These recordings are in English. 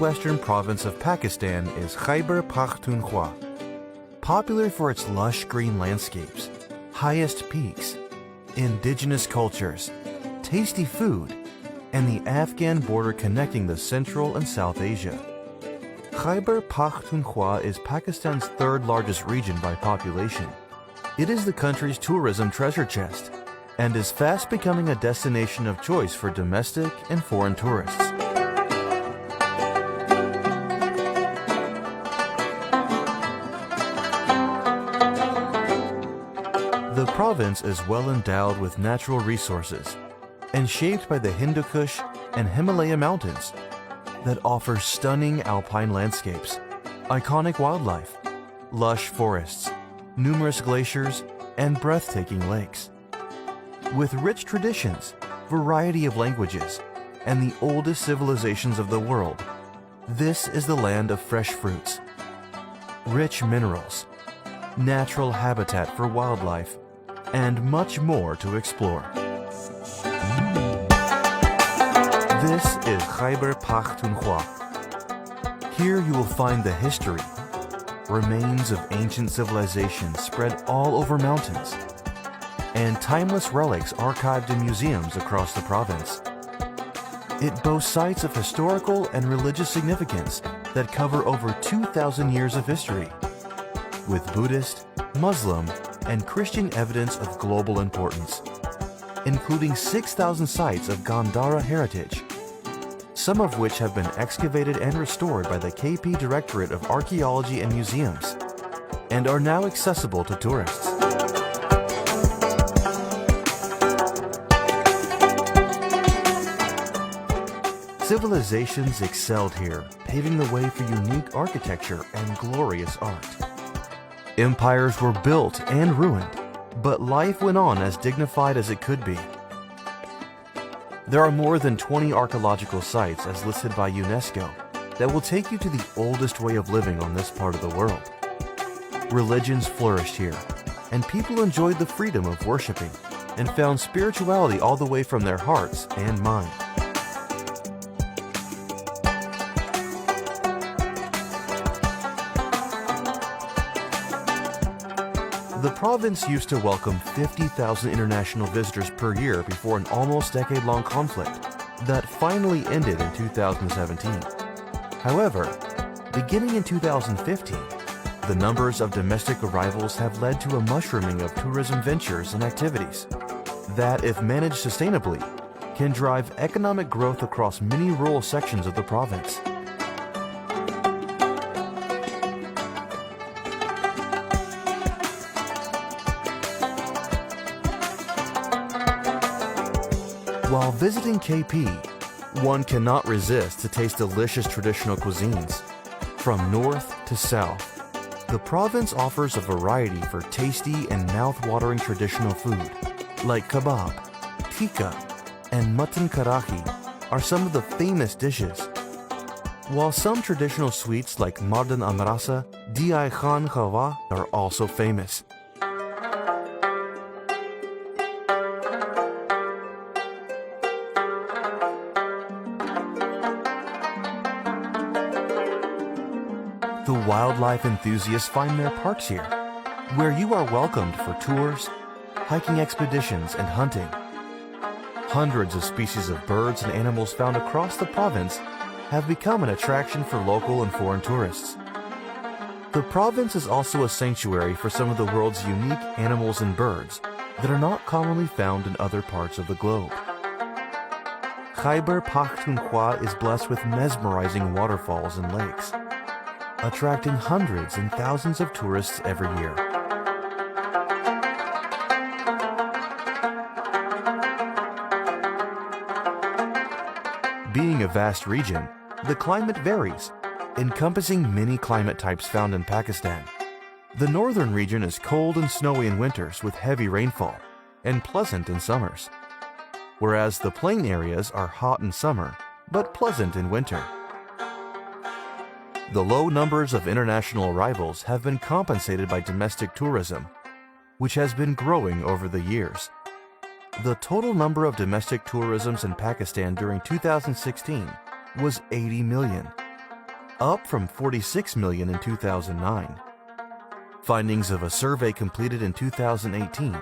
northwestern province of Pakistan is Khyber Pakhtunkhwa. Popular for its lush green landscapes, highest peaks, indigenous cultures, tasty food, and the Afghan border connecting the Central and South Asia. Khyber Pakhtunkhwa is Pakistan's third largest region by population. It is the country's tourism treasure chest and is fast becoming a destination of choice for domestic and foreign tourists. The province is well endowed with natural resources and shaped by the Hindu Kush and Himalaya mountains that offer stunning alpine landscapes, iconic wildlife, lush forests, numerous glaciers, and breathtaking lakes. With rich traditions, variety of languages, and the oldest civilizations of the world, this is the land of fresh fruits, rich minerals, natural habitat for wildlife, and much more to explore. This is Khyber Pakhtunkhwa. Here you will find the history, remains of ancient civilizations spread all over mountains, and timeless relics archived in museums across the province. It boasts sites of historical and religious significance that cover over 2,000 years of history, with Buddhist, Muslim, and Christian evidence of global importance, including 6,000 sites of Gandhara heritage, some of which have been excavated and restored by the KP Directorate of Archaeology and Museums, and are now accessible to tourists. Civilizations excelled here, paving the way for unique architecture and glorious art. Empires were built and ruined, but life went on as dignified as it could be. There are more than 20 archaeological sites as listed by UNESCO that will take you to the oldest way of living on this part of the world. Religions flourished here, and people enjoyed the freedom of worshiping and found spirituality all the way from their hearts and mind. The province used to welcome 50,000 international visitors per year before an almost decade-long conflict that finally ended in 2017. However, beginning in 2015, the numbers of domestic arrivals have led to a mushrooming of tourism ventures and activities that, if managed sustainably, can drive economic growth across many rural sections of the province. While visiting KP, one cannot resist to taste delicious traditional cuisines. From north to south, the province offers a variety for tasty and mouth-watering traditional food, like kebab, tikka, and mutton karahi are some of the famous dishes. While some traditional sweets like mardan amrasa, diai khan khawa are also famous. The wildlife enthusiasts find their parks here, where you are welcomed for tours, hiking expeditions, and hunting. Hundreds of species of birds and animals found across the province have become an attraction for local and foreign tourists. The province is also a sanctuary for some of the world's unique animals and birds that are not commonly found in other parts of the globe. Khyber Pakhtunkhwa is blessed with mesmerizing waterfalls and lakes, attracting hundreds and thousands of tourists every year. Being a vast region, the climate varies, encompassing many climate types found in Pakistan. The northern region is cold and snowy in winters with heavy rainfall, and pleasant in summers, whereas the plain areas are hot in summer, but pleasant in winter. The low numbers of international arrivals have been compensated by domestic tourism, which has been growing over the years. The total number of domestic tourisms in Pakistan during 2016 was 80 million, up from 46 million in 2009. Findings of a survey completed in 2018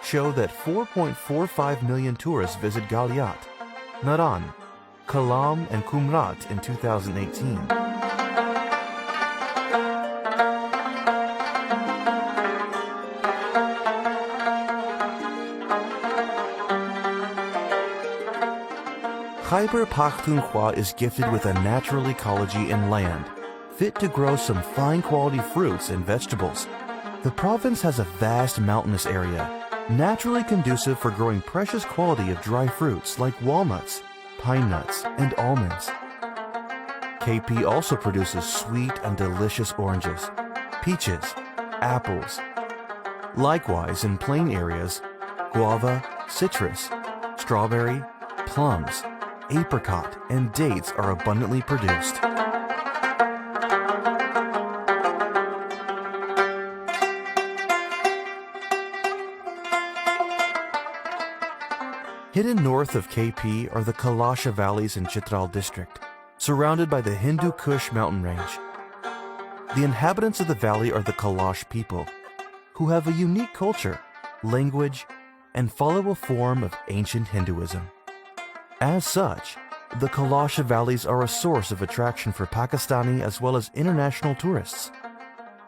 show that 4.45 million tourists visit Galyat, Naran, Kalam, and Kumrat in 2018. Khyber Pakhtunkhwa is gifted with a natural ecology and land, fit to grow some fine quality fruits and vegetables. The province has a vast mountainous area, naturally conducive for growing precious quality of dry fruits like walnuts, pine nuts, and almonds. KP also produces sweet and delicious oranges, peaches, apples. Likewise, in plain areas, guava, citrus, strawberry, plums, apricot, and dates are abundantly produced. Hidden north of KP are the Kalasha Valleys in Chitral district, surrounded by the Hindu Kush mountain range. The inhabitants of the valley are the Kalash people, who have a unique culture, language, and follow a form of ancient Hinduism. As such, the Kalasha Valleys are a source of attraction for Pakistani as well as international tourists.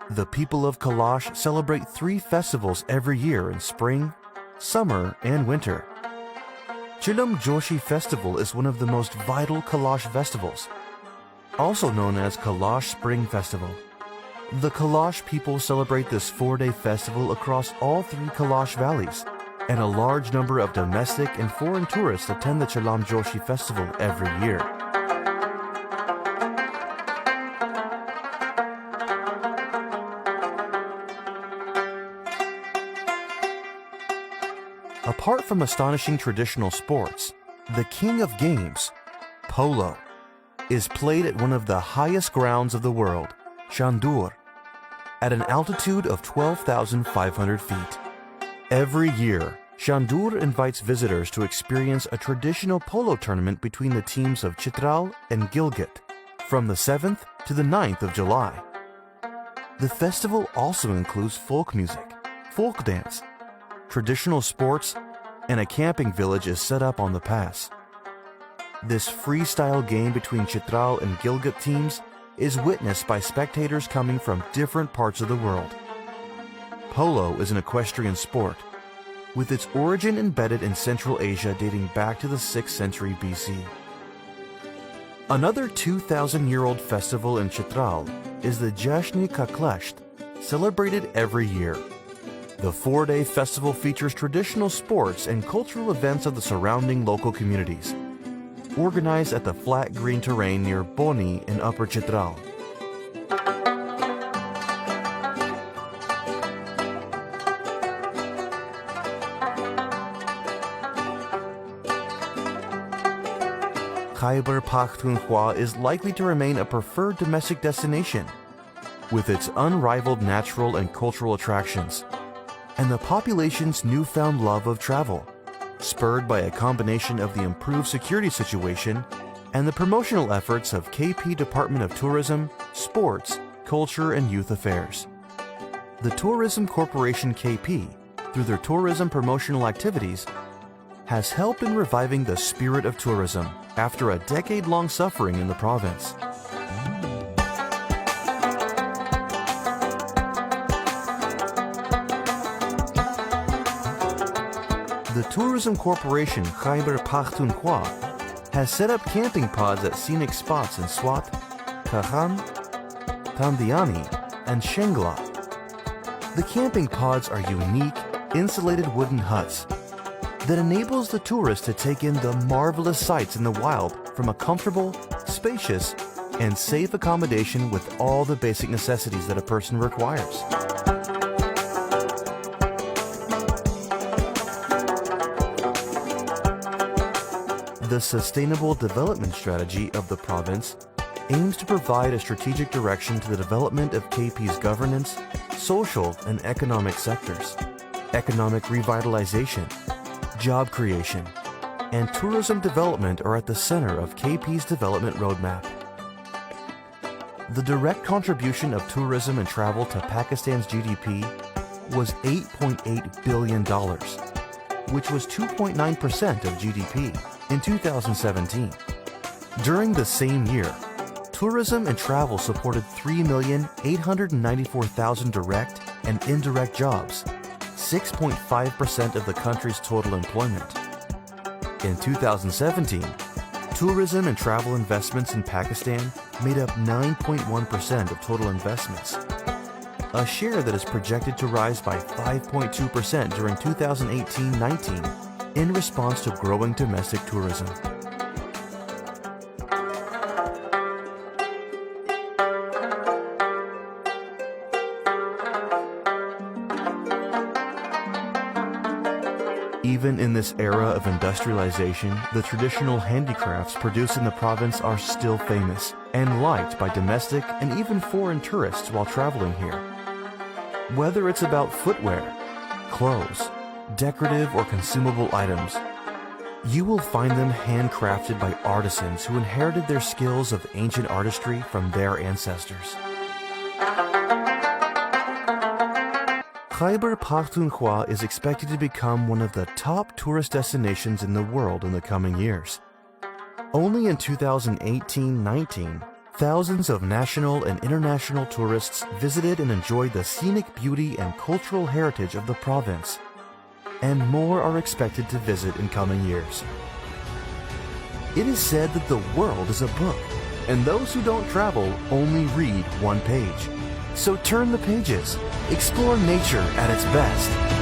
The people of Kalash celebrate 3 festivals every year in spring, summer, and winter. Chilam Joshi Festival is one of the most vital Kalash festivals, also known as Kalash Spring Festival. The Kalash people celebrate this 4-day festival across all 3 Kalash valleys, and a large number of domestic and foreign tourists attend the Chilam Joshi Festival every year. Apart from astonishing traditional sports, the king of games, polo, is played at one of the highest grounds of the world, Shandur, at an altitude of 12,500 feet. Every year, Shandur invites visitors to experience a traditional polo tournament between the teams of Chitral and Gilgit from the 7th to the 9th of July. The festival also includes folk music, folk dance, traditional sports, and a camping village is set up on the pass. This freestyle game between Chitral and Gilgit teams is witnessed by spectators coming from different parts of the world. Polo is an equestrian sport, with its origin embedded in Central Asia dating back to the 6th century BC. Another 2,000-year-old festival in Chitral is the Jashni Kaklasht, celebrated every year. The 4-day festival features traditional sports and cultural events of the surrounding local communities, organized at the flat green terrain near Boni in Upper Chitral. Khyber Pakhtunkhwa is likely to remain a preferred domestic destination, with its unrivaled natural and cultural attractions, and the population's newfound love of travel, spurred by a combination of the improved security situation and the promotional efforts of KP Department of Tourism, Sports, Culture and Youth Affairs. The Tourism Corporation KP, through their tourism promotional activities, has helped in reviving the spirit of tourism after a decade-long suffering in the province. The Tourism Corporation Khyber Pakhtunkhwa has set up camping pods at scenic spots in Swat, Kahan, Tandiani, and Shengla. The camping pods are unique, insulated wooden huts that enables the tourist to take in the marvelous sights in the wild from a comfortable, spacious, and safe accommodation with all the basic necessities that a person requires. The Sustainable Development Strategy of the province aims to provide a strategic direction to the development of KP's governance, social and economic sectors. Economic revitalization, job creation, and tourism development are at the center of KP's development roadmap. the direct contribution of tourism and travel to Pakistan's GDP was $8.8 billion, which was 2.9% of GDP in 2017. During the same year, tourism and travel supported 3,894,000 direct and indirect jobs, 6.5% of the country's total employment. In 2017, tourism and travel investments in Pakistan made up 9.1% of total investments, a share that is projected to rise by 5.2% during 2018-19 in response to growing domestic tourism. Even in this era of industrialization, the traditional handicrafts produced in the province are still famous and liked by domestic and even foreign tourists while traveling here. Whether it's about footwear, clothes, decorative or consumable items, you will find them handcrafted by artisans who inherited their skills of ancient artistry from their ancestors. Khyber Pakhtunkhwa is expected to become one of the top tourist destinations in the world in the coming years. Only in 2018-19, thousands of national and international tourists visited and enjoyed the scenic beauty and cultural heritage of the province, and more are expected to visit in coming years. It is said that the world is a book, and those who don't travel only read one page. So turn the pages, explore nature at its best.